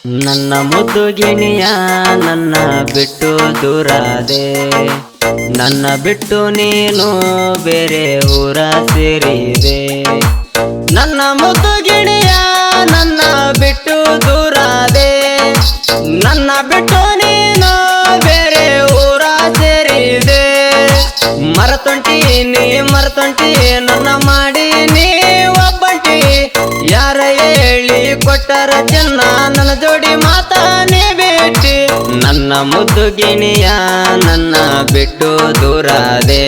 ನನ್ನ ಮುದ್ದು ಗಿಣಿಯ ನನ್ನ ಬಿಟ್ಟು ದೂರಾದೆ, ನನ್ನ ಬಿಟ್ಟು ನೀನು ಬೇರೆ ಊರ ಸೇರಿದೆ. ನನ್ನ ಮುದ್ದು ಗಿಣಿಯ ನನ್ನ ಬಿಟ್ಟು ದೂರಾದೆ, ನನ್ನ ಬಿಟ್ಟು ನೀನು ಬೇರೆ ಊರ ಸೇರಿದೆ. ಮರತೊಂಟಿ ನೀ ಮರತೊಂಟಿ ನನ್ನ ಮಾಡಿ ನೀ ಒಬ್ಬಂಟಿ, ಯಾರ ಹೇಳಿ ಕೊಟ್ಟರ ಚೆನ್ನ ನನ್ನ ಜೋಡಿ ಮಾತಾನೆ ಬಿಟ್ಟಿ. ನನ್ನ ಮುದ್ದು ಗಿಣಿಯ ನನ್ನ ಬಿಟ್ಟು ದೂರಾದೆ,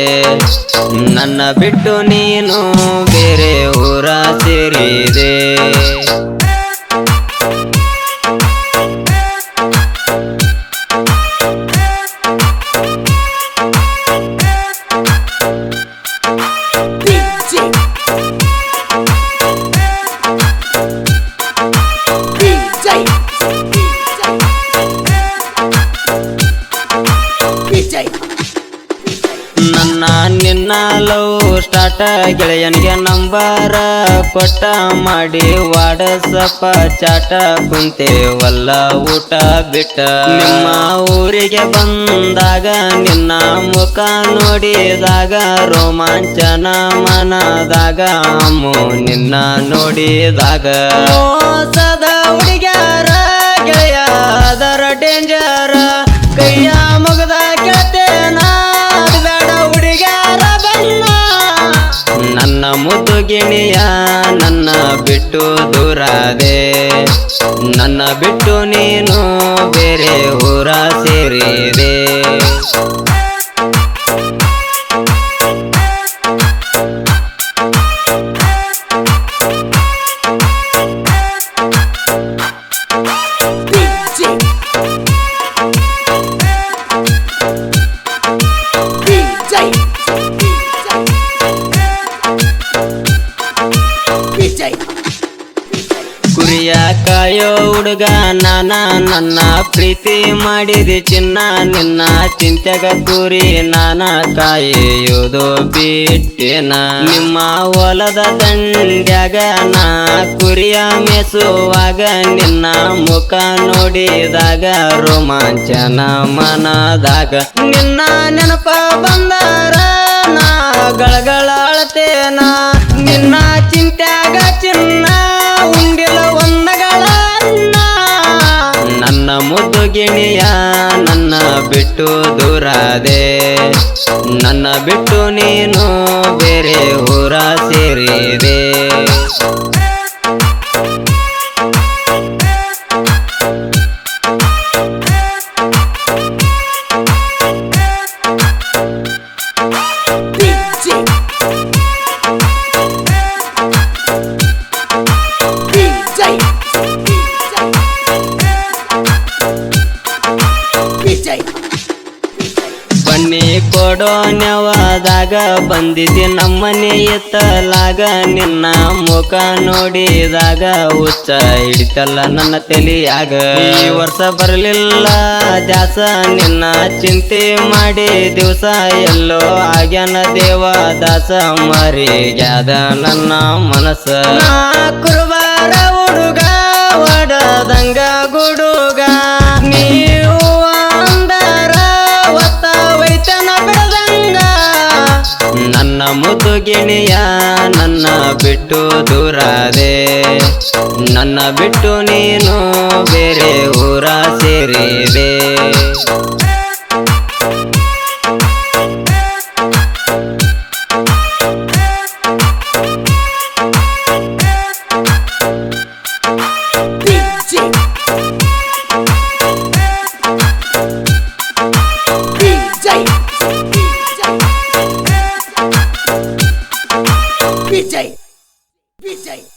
ನನ್ನ ಬಿಟ್ಟು ನೀನು ಬೇರೆ ಊರ ಸೇರಿದೆ. ನನ್ನ ನಿನ್ನ ಲವ್ ಸ್ಟಾರ್ಟ ಗೆಳೆಯನಿಗೆ ನಂಬರ ಕೊಟ್ಟ ಮಾಡಿ ವಾಟ್ಸಪ್ಪ ಚಾಟ ಕುಂತೇವಲ್ಲ ಊಟ ಬಿಟ್ಟ. ನಿಮ್ಮ ಊರಿಗೆ ಬಂದಾಗ ನಿನ್ನ ಮುಖ ನೋಡಿದಾಗ ರೋಮಾಂಚನ ಮನದಾಗ ಅಮ್ಮು ನಿನ್ನ ನೋಡಿದಾಗ. ಮೋಸದ ಹುಡುಗ್ಯಾರ ಗೆಳೆಯ ಅದರ ಡೇಂಜರ, ಕೈಯ ಮುಗದ ಕೇಳ್ತೇನ ಬೇಡ ಹುಡುಗ್ಯಾರ ಬಣ್ಣ. ನನ್ನ ಮುದ್ದು ಗಿಣಿಯ ನನ್ನ ಬಿಟ್ಟು ದೂರಾದೆ, ನನ್ನ ಬಿಟ್ಟು ನೀನು ಬೇರೆ ಊರ ಸೇರಿದೆ. ಕುರಿಯ ಕಾಯೋ ಹುಡುಗ ನಾನ, ನನ್ನ ಪ್ರೀತಿ ಮಾಡಿದಿ ಚಿನ್ನ, ನಿನ್ನ ಚಿಂತೆಗ ಕುರಿ ನಾನ ಕಾಯುವುದು ಬಿಟ್ಟೆನ. ನಿಮ್ಮ ಹೊಲದ ದಂಡ್ಯಾಗ ನಾ ಕುರಿಯ ಮೇಸುವಾಗ ನಿನ್ನ ಮುಖ ನೋಡಿದಾಗ ರೋಮಾಂಚನ ಮನದಾಗ. ನಿನ್ನ ನೆನಪ ಬಂದರ ನಾ ಗಳಗಳ ಅಳತೇನ, ನಿನ್ನ ಚಿಂತ್ಯಾಗ ಚಿನ್ನ ಉಂಡಿಲ ಒಂದಗಳ ಅನ್ನ. ನನ್ನ ಮುದ್ದು ಗಿಣಿಯ ನನ್ನ ಬಿಟ್ಟು ದೂರಾದೆ, ನನ್ನ ಬಿಟ್ಟು ನೀನು ಬೇರೆ ಊರ ಸೇರಿದೆ. ಬನ್ನಿ ಕೊಡೋ ನೆವದಾಗ ಬಂದಿದ್ದಿ ನಮ್ಮನೆ ಎತ್ತಲಾಗ, ನಿನ್ನ ಮುಖ ನೋಡಿದಾಗ ಹುಚ್ಚ ಹಿಡಿತಲ್ಲ ನನ್ನ ತಲೆಯಾಗ. ಈ ವರ್ಷ ಬರಲಿಲ್ಲ ಜಾಸ ನಿನ್ನ ಚಿಂತೆ ಮಾಡಿ ದಿವಸ ಎಲ್ಲೋ ಆಗ್ಯಾನ ದೇವದಾಸ, ಮರಿಗ್ಯಾದ ನನ್ನ ಮನಸ್ಸ. ಕುರುಬಾರ ಹುಡುಗ ಒಡದಂಗ ಗುಡುಗ, ನೀವು ಅಂದರ ಒತ್ತ ವೈತನ ಬಿಡದಂಗ. ನನ್ನ ಮುದ್ದು ಗಿಣಿಯ ನನ್ನ ಬಿಟ್ಟು ದೂರಾದೆ, ನನ್ನ ಬಿಟ್ಟು ನೀನು ಬೇರೆ ಊರ ಸೇರಿದೆ. Vijay.